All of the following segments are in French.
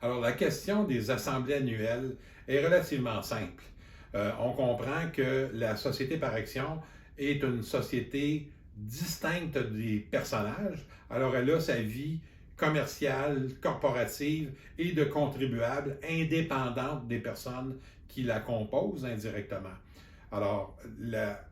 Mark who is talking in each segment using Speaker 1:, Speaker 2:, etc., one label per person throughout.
Speaker 1: Alors, la question des assemblées annuelles est relativement simple. On comprend que la société par action est une société distincte des personnages. Alors, elle a sa vie commerciale, corporative et de contribuable indépendante des personnes qui la composent indirectement. Alors,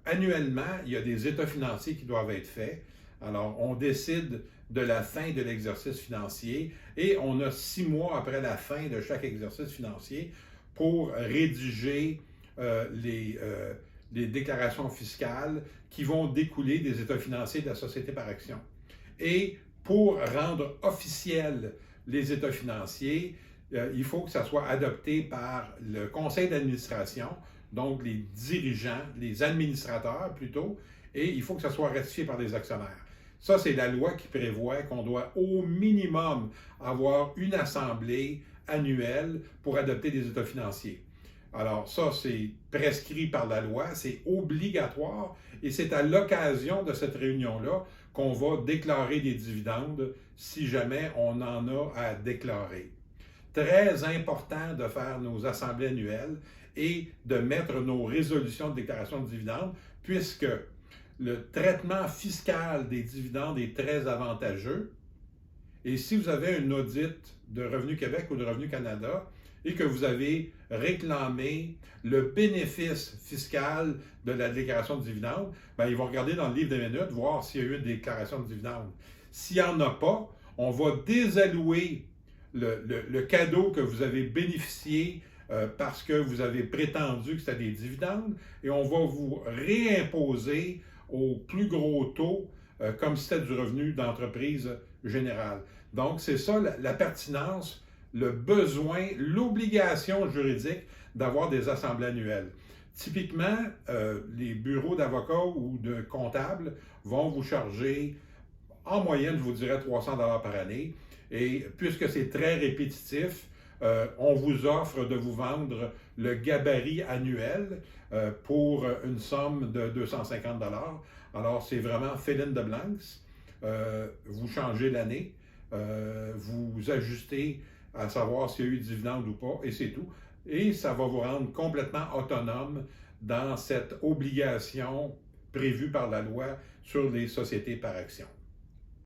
Speaker 1: annuellement, il y a des états financiers qui doivent être faits. Alors, on décide de la fin de l'exercice financier et on a 6 mois après la fin de chaque exercice financier pour rédiger les déclarations fiscales qui vont découler des états financiers de la société par action. Et pour rendre officiels les états financiers, il faut que ça soit adopté par le conseil d'administration, donc les dirigeants, les administrateurs plutôt, et il faut que ça soit ratifié par les actionnaire. Ça, c'est la loi qui prévoit qu'on doit au minimum avoir une assemblée annuelle pour adopter des états financiers. Alors ça, c'est prescrit par la loi, c'est obligatoire et c'est à l'occasion de cette réunion-là qu'on va déclarer des dividendes si jamais on en a à déclarer. Très important de faire nos assemblées annuelles et de mettre nos résolutions de déclaration de dividendes puisque le traitement fiscal des dividendes est très avantageux. Et si vous avez un audit de Revenu Québec ou de Revenu Canada et que vous avez réclamé le bénéfice fiscal de la déclaration de dividendes, bien, ils vont regarder dans le livre des minutes, voir s'il y a eu une déclaration de dividendes. S'il n'y en a pas, on va désallouer le cadeau que vous avez bénéficié parce que vous avez prétendu que c'était des dividendes et on va vous réimposer au plus gros taux comme si c'était du revenu d'entreprise générale. Donc, c'est ça la pertinence, le besoin, l'obligation juridique d'avoir des assemblées annuelles. Typiquement, les bureaux d'avocats ou de comptables vont vous charger, en moyenne, je vous dirais 300 $ par année. Et puisque c'est très répétitif, on vous offre de vous vendre le gabarit annuel pour une somme de 250 $. Alors, c'est vraiment fill in the blanks. Vous changez l'année, vous ajustez à savoir s'il y a eu dividende ou pas, et c'est tout. Et ça va vous rendre complètement autonome dans cette obligation prévue par la loi sur les sociétés par action.